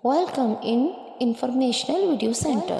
Welcome in Informational Video Center.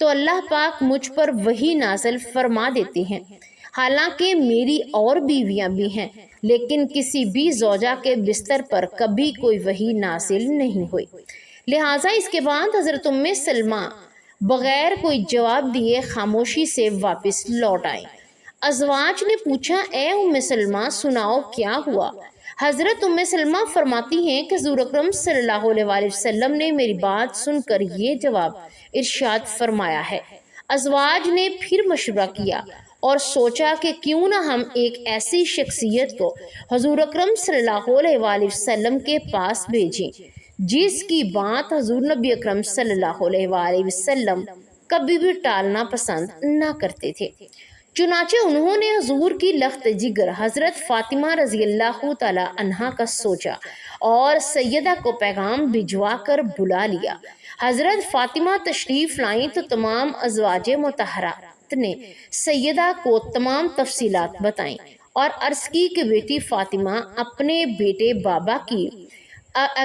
تو اللہ پاک مجھ پر وحی نازل فرما دیتے ہیں۔ حالانکہ میری اور بیویاں بھی ہیں، لیکن کسی بھی زوجہ کے بستر پر کبھی کوئی وحی نازل نہیں ہوئی۔ لہٰذا اس کے بعد حضرت ام سلمہ بغیر کوئی جواب دیے خاموشی سے واپس لوٹ آئیں۔ ازواج نے پوچھا، اے ام سلمہ سناؤ کیا ہوا؟ حضرت ام سلمہ فرماتی ہیں کہ حضور اکرم صلی اللہ علیہ وآلہ وسلم نے میری بات سن کر یہ جواب ارشاد فرمایا ہے۔ ازواج نے پھر مشورہ کیا اور سوچا کہ کیوں نہ ہم ایک ایسی شخصیت کو حضور اکرم صلی اللہ علیہ وآلہ وسلم کے پاس بھیجیں جس کی بات حضور نبی اکرم صلی اللہ علیہ وآلہ وسلم کبھی بھی ٹالنا پسند نہ کرتے تھے۔ چنانچہ انہوں نے حضور کی لخت جگر حضرت فاطمہ رضی اللہ تعالی عنہا کا سوچا اور سیدہ کو پیغام بھجوا کر بلا لیا۔ حضرت فاطمہ تشریف لائیں تو تمام ازواج مطہرات نے سیدہ کو تمام تفصیلات بتائیں اور عرض کی کہ بیٹی فاطمہ اپنے بیٹے بابا کی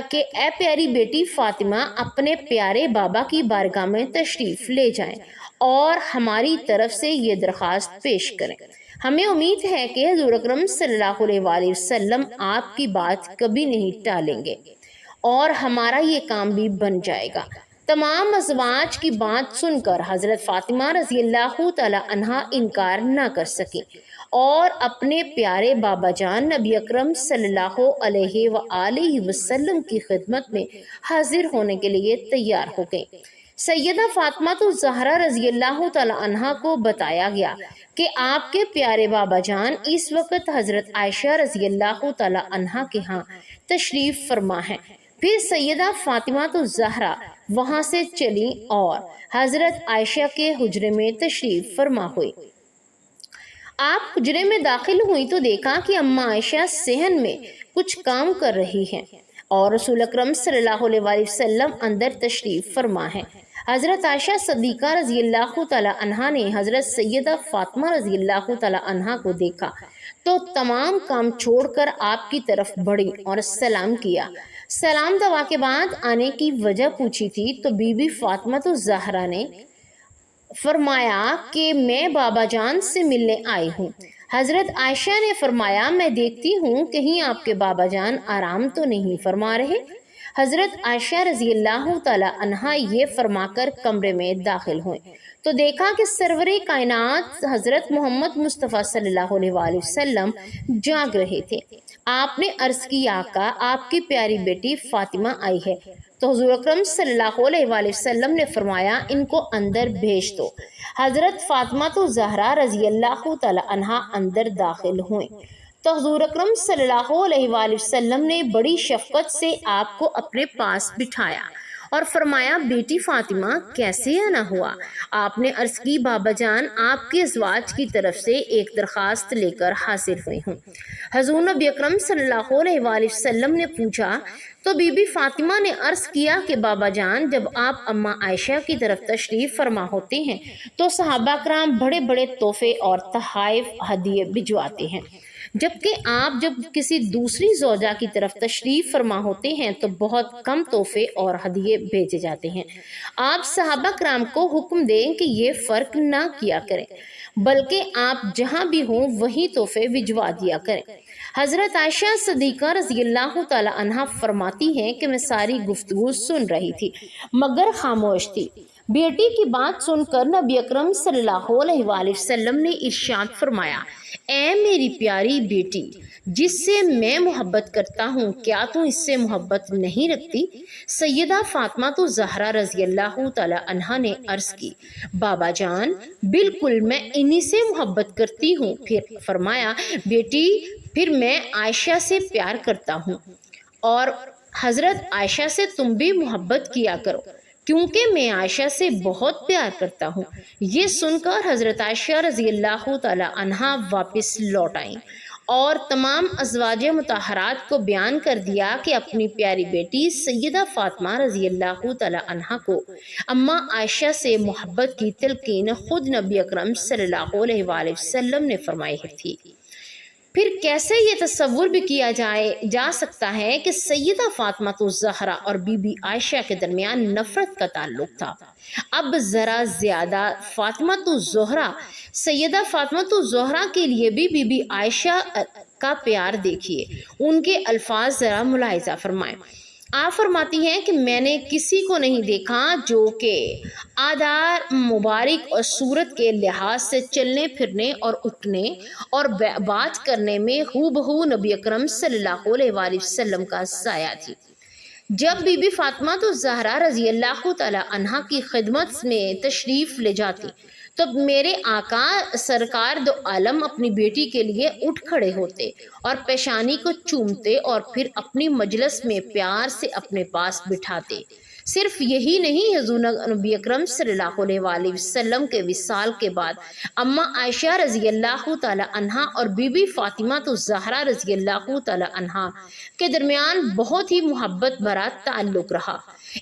کہ اے پیاری بیٹی فاطمہ اپنے پیارے بابا کی بارگاہ میں تشریف لے جائیں اور ہماری طرف سے یہ درخواست پیش کریں۔ ہمیں امید ہے کہ حضور اکرم صلی اللہ علیہ وآلہ وسلم آپ کی بات کبھی نہیں ٹالیں گے اور ہمارا یہ کام بھی بن جائے گا۔ تمام ازواج کی بات سن کر حضرت فاطمہ رضی اللہ تعالی عنہا انکار نہ کر سکیں اور اپنے پیارے بابا جان نبی اکرم صلی اللہ علیہ وآلہ وسلم کی خدمت میں حاضر ہونے کے لیے تیار ہو گئیں۔ سیدہ فاطمہ الزہرا رضی اللہ تعالی عنہا کو بتایا گیا کہ آپ کے پیارے بابا جان اس وقت حضرت عائشہ رضی اللہ تعالی عنہا کے ہاں تشریف فرما ہیں۔ پھر سیدہ فاطمہ الزہرا وہاں سے چلی اور حضرت عائشہ کے حجرے میں تشریف فرما ہوئی۔ آپ حجرے میں داخل ہوئی تو دیکھا کہ اماں عائشہ صحن میں کچھ کام کر رہی ہیں اور رسول اکرم صلی اللہ علیہ وآلہ وسلم اندر تشریف فرما ہیں۔ حضرت عائشہ صدیقہ رضی اللہ تعالی عنہا نے حضرت سیدہ فاطمہ رضی اللہ تعالی عنہا کو دیکھا تو تمام کام چھوڑ کر آپ کی طرف بڑھی اور سلام کیا۔ سلام دعا کے بعد آنے کی وجہ پوچھی تھی تو بی بی فاطمہ الزہرا نے فرمایا کہ میں بابا جان سے ملنے آئی ہوں۔ حضرت عائشہ نے فرمایا میں دیکھتی ہوں کہیں آپ کے بابا جان آرام تو نہیں فرما رہے۔ حضرت عائشہ رضی اللہ تعالی عنہا یہ فرما کر کمرے میں داخل ہوئیں تو دیکھا کہ سرور کائنات حضرت محمد مصطفیٰ صلی اللہ علیہ وآلہ وسلم جاگ رہے تھے۔ آپ نے عرض کی آقا آپ کی پیاری بیٹی فاطمہ آئی ہے تو حضور اکرم صلی اللہ علیہ وآلہ وسلم نے فرمایا ان کو اندر بھیج دو۔ حضرت فاطمہ الزہرا رضی اللہ تعالی عنہا اندر داخل ہوئیں تو حضور اکرم صلی اللہ علیہ وآلہ وسلم نے بڑی شفقت سے آپ کو اپنے پاس بٹھایا اور فرمایا بیٹی فاطمہ کیسے آنا ہوا؟ آپ نے عرض کی بابا جان آپ کے ازواج کی طرف سے ایک درخواست لے کر حاضر ہوئی ہوں۔ حضور نبی اکرم صلی اللہ علیہ وآلہ وسلم نے پوچھا تو بی بی فاطمہ نے عرض کیا کہ بابا جان جب آپ اماں عائشہ کی طرف تشریف فرما ہوتے ہیں تو صحابہ کرام بڑے بڑے تحفے اور تحائف ہدیے بھجواتے ہیں، جبکہ آپ جب کسی دوسری زوجہ کی طرف تشریف فرما ہوتے ہیں تو بہت کم تحفے اور ہدیے بھیجے جاتے ہیں۔ آپ صحابہ کرام کو حکم دیں کہ یہ فرق نہ کیا کریں بلکہ آپ جہاں بھی ہوں وہیں تحفے بھجوا دیا کریں۔ حضرت عائشہ صدیقہ رضی اللہ تعالی عنہا فرماتی ہیں کہ میں ساری گفتگو سن رہی تھی مگر خاموش تھی۔ بیٹی کی بات سن کر نبی اکرم صلی اللہ علیہ وآلہ وسلم نے ارشاد فرمایا اے میری پیاری بیٹی جس سے میں محبت کرتا ہوں کیا تو اس سے محبت نہیں رکھتی؟ سیدہ فاطمہ الزہرا رضی اللہ تعالی عنہا نے عرض کی بابا جان بالکل میں انہی سے محبت کرتی ہوں۔ پھر فرمایا بیٹی پھر میں عائشہ سے پیار کرتا ہوں اور حضرت عائشہ سے تم بھی محبت کیا کرو کیونکہ میں عائشہ سے بہت پیار کرتا ہوں۔ یہ سن کر حضرت عائشہ رضی اللہ تعالی عنہا واپس لوٹ آئیں اور تمام ازواج مطہرات کو بیان کر دیا کہ اپنی پیاری بیٹی سیدہ فاطمہ رضی اللہ تعالی عنہا کو اماں عائشہ سے محبت کی تلقین خود نبی اکرم صلی اللہ علیہ وآلہ وسلم نے فرمائی تھی۔ پھر کیسے یہ تصور بھی کیا جا سکتا ہے کہ سیدہ فاطمہ الزہرا اور بی بی عائشہ کے درمیان نفرت کا تعلق تھا۔ اب ذرا زیادہ فاطمہ الزہرا، سیدہ فاطمہ الزہرا کے لیے بھی بی بی عائشہ کا پیار دیکھیے، ان کے الفاظ ذرا ملاحظہ فرمائیں۔ آپ فرماتی ہیں کہ میں نے کسی کو نہیں دیکھا جو کہ آدار مبارک اور صورت کے لحاظ سے چلنے پھرنے اور اٹھنے اور بات کرنے میں ہو بہو نبی اکرم صلی اللہ علیہ وآلہ وسلم کا سایہ تھی۔ جب بی بی فاطمہ الزہرا رضی اللہ تعالی عنہا کی خدمت میں تشریف لے جاتی تو میرے آقا سرکار دو عالم اپنی بیٹی کے لیے اٹھ کھڑے ہوتے اور پیشانی کو چومتے اور پھر اپنی مجلس میں پیار سے اپنے پاس بٹھاتے۔ صرف یہی نہیں، حضور نبی اکرم صلی اللہ علیہ وآلہ وسلم کے وصال کے بعد اماں عائشہ رضی اللہ تعالی عنہا اور بی بی فاطمہ الزہرا رضی اللہ تعالی عنہا کے درمیان بہت ہی محبت بھرا تعلق رہا۔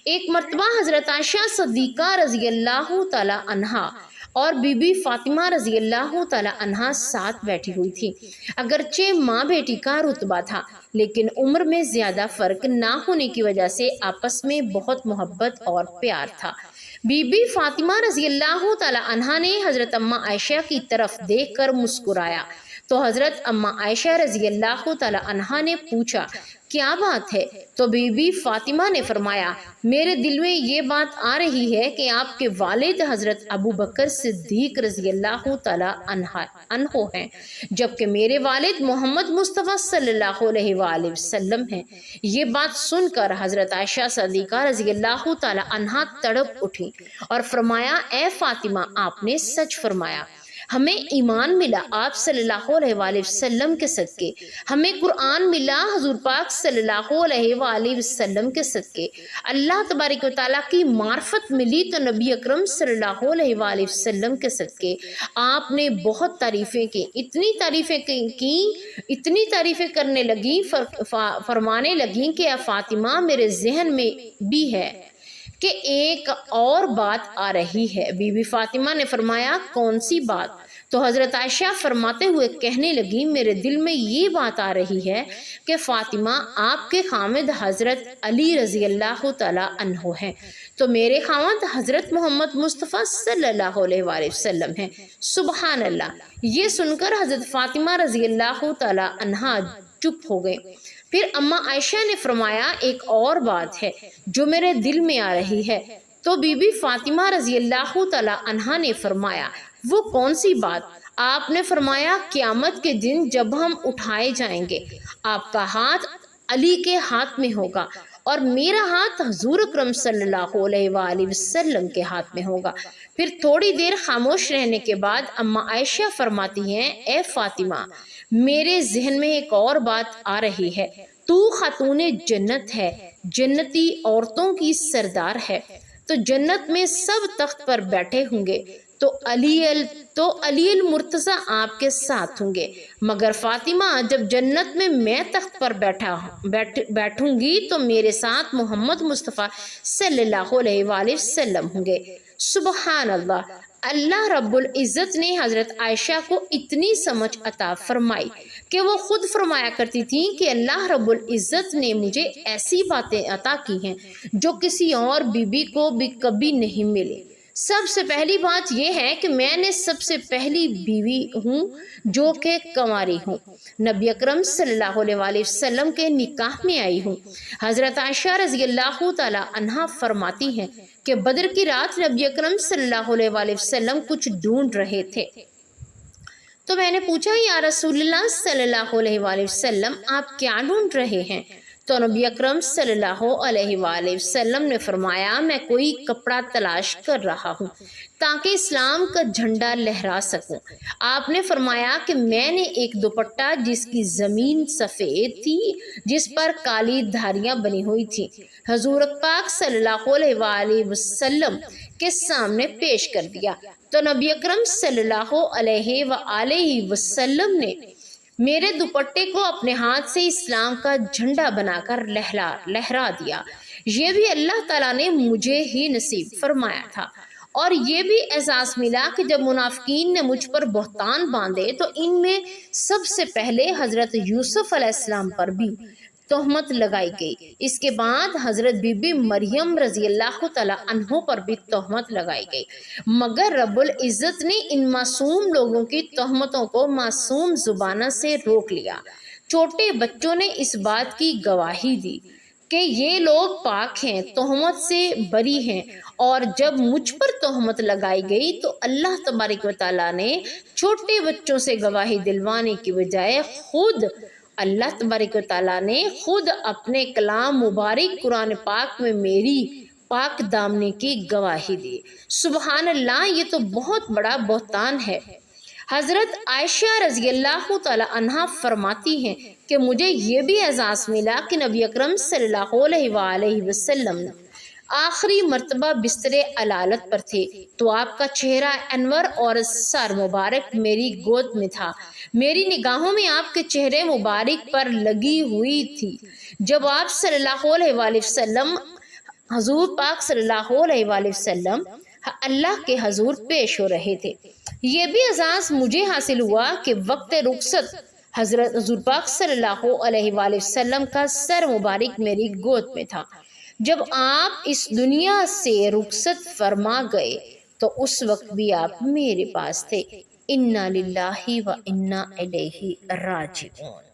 ایک مرتبہ حضرت عائشہ صدیقہ رضی اللہ تعالی عنہا اور بی بی فاطمہ رضی اللہ تعالی عنہا ساتھ بیٹھی ہوئی تھی۔ اگرچہ ماں بیٹی کا رتبہ تھا، لیکن عمر میں زیادہ فرق نہ ہونے کی وجہ سے آپس میں بہت محبت اور پیار تھا۔ بی بی فاطمہ رضی اللہ تعالی عنہا نے حضرت اماں عائشہ کی طرف دیکھ کر مسکرایا تو حضرت اماں عائشہ رضی اللہ تعالی عنہا نے پوچھا، کیا بات ہے؟ تو بی بی فاطمہ نے فرمایا، میرے دل میں یہ بات آ رہی ہے کہ آپ کے والد حضرت ابو بکر صدیق رضی اللہ تعالی عنہ ہیں، جبکہ میرے والد محمد مصطفیٰ صلی اللہ علیہ وآلہ وسلم ہیں۔ یہ بات سن کر حضرت عائشہ صدیقہ رضی اللہ تعالی عنہا تڑپ اٹھی اور فرمایا، اے فاطمہ، آپ نے سچ فرمایا، ہمیں ایمان ملا آپ صلی اللہ علیہ وآلہ وسلم کے صدقے، ہمیں قرآن ملا حضور پاک صلی اللہ علیہ وآلہ وسلم کے صدقے، اللہ تبارک و تعالیٰ کی معرفت ملی تو نبی اکرم صلی اللہ علیہ وآلہ وسلم کے صدقے۔ آپ نے بہت تعریفیں کی، اتنی تعریفیں کرنے لگیں، فرمانے لگیں کہ اے فاطمہ، میرے ذہن میں بھی ہے کہ ایک اور بات آ رہی ہے۔ بی بی فاطمہ نے فرمایا، کون سی بات؟ تو حضرت عائشہ فرماتے ہوئے کہنے لگی، میرے دل میں یہ بات آ رہی ہے کہ فاطمہ، آپ کے خامد حضرت علی رضی اللہ تعالی عنہ ہیں تو میرے خامد حضرت محمد مصطفیٰ صلی اللہ علیہ وآلہ وسلم ہیں۔ سبحان اللہ! یہ سن کر حضرت فاطمہ رضی اللہ تعالی عنہا چپ ہو گئے۔ پھر اماں عائشہ نے فرمایا، ایک اور بات ہے جو میرے دل میں آ رہی ہے۔ تو بی بی فاطمہ رضی اللہ تعالی عنہا نے فرمایا، وہ کون سی بات؟ آپ نے فرمایا، قیامت کے دن جب ہم اٹھائے جائیں گے، آپ کا ہاتھ علی کے ہاتھ میں ہوگا اور میرا ہاتھ حضور اکرم صلی اللہ علیہ وآلہ وسلم کے ہاتھ میں ہوگا۔ پھر تھوڑی دیر خاموش رہنے کے بعد اماں عائشہ فرماتی ہیں، اے فاطمہ، میرے ذہن میں ایک اور بات آ رہی ہے، تو خاتون جنت ہے، جنتی عورتوں کی سردار ہے، تو جنت میں سب تخت پر بیٹھے ہوں گے تو علی المرتضیٰ آپ کے ساتھ ہوں گے، مگر فاطمہ، جب جنت میں تخت پر بیٹھوں گی تو میرے ساتھ محمد مصطفیٰ صلی اللہ علیہ وآلہ وسلم ہوں گے۔ سبحان اللہ! اللہ رب العزت نے حضرت عائشہ کو اتنی سمجھ عطا فرمائی کہ وہ خود فرمایا کرتی تھی کہ اللہ رب العزت نے مجھے ایسی باتیں عطا کی ہیں جو کسی اور بی بی کو بھی کبھی نہیں ملے۔ سب سے پہلی بات یہ ہے کہ میں نے سب سے پہلی بیوی ہوں جو کہ کنواری ہوں، نبی اکرم صلی اللہ علیہ وآلہ وسلم کے نکاح میں آئی ہوں۔ حضرت عائشہ رضی اللہ تعالی عنہا فرماتی ہیں کہ بدر کی رات نبی اکرم صلی اللہ علیہ وآلہ وسلم کچھ ڈھونڈ رہے تھے تو میں نے پوچھا، یا رسول اللہ صلی اللہ علیہ وآلہ وسلم، آپ کیا ڈھونڈ رہے ہیں؟ تو نبی اکرم صلی اللہ علیہ وآلہ وسلم نے فرمایا، میں کوئی کپڑا تلاش کر رہا ہوں تاکہ اسلام کا جھنڈا لہرا سکوں۔ آپ نے فرمایا کہ میں نے ایک دوپٹہ جس کی زمین سفید تھی، جس پر کالی دھاریاں بنی ہوئی تھی، حضور پاک صلی اللہ علیہ وآلہ وسلم کے سامنے پیش کر دیا تو نبی اکرم صلی اللہ علیہ وآلہ وسلم نے میرے دوپٹے کو اپنے ہاتھ سے اسلام کا جھنڈا بنا کر لہرا دیا۔ یہ بھی اللہ تعالیٰ نے مجھے ہی نصیب فرمایا تھا۔ اور یہ بھی احساس ملا کہ جب منافقین نے مجھ پر بہتان باندھے تو ان میں سب سے پہلے حضرت یوسف علیہ السلام پر بھی تہمت لگائی گئی، اس کے بعد حضرت بی بی مریم رضی اللہ تعالی عنہ پر بھی تہمت لگائی گئی، مگر رب العزت نے ان معصوم لوگوں کی تہمتوں کو معصوم زبانوں سے روک لیا۔ چھوٹے بچوں نے اس بات کی گواہی دی کہ یہ لوگ پاک ہیں، تہمت سے بری ہیں، اور جب مجھ پر تہمت لگائی گئی تو اللہ تبارک و تعالیٰ نے چھوٹے بچوں سے گواہی دلوانے کی بجائے خود اللہ تبارک و تعالیٰ نے خود اپنے کلام مبارک قرآن پاک میں میری پاک دامنی کی گواہی دی۔ سبحان اللہ، یہ تو بہت بڑا بہتان ہے۔ حضرت عائشہ رضی اللہ تعالی عنہا فرماتی ہیں کہ مجھے یہ بھی احساس ملا کہ نبی اکرم صلی اللہ علیہ وآلہ وسلم آخری مرتبہ بستر علالت پر تھے تو آپ کا چہرہ انور اور سر مبارک میری گود میں تھا، میری نگاہوں میں آپ کے چہرے مبارک پر لگی ہوئی تھی جب آپ صلی اللہ علیہ وآلہ وسلم حضور پاک صلی اللہ علیہ وآلہ وسلم اللہ کے حضور پیش ہو رہے تھے۔ یہ بھی احساس مجھے حاصل ہوا کہ وقت رخصت حضرت حضور پاک صلی اللہ علیہ وآلہ وسلم کا سر مبارک میری گود میں تھا۔ جب آپ اس دنیا سے رخصت فرما گئے تو اس وقت بھی آپ میرے پاس تھے۔ انا للہ و انا الیہ راجعون۔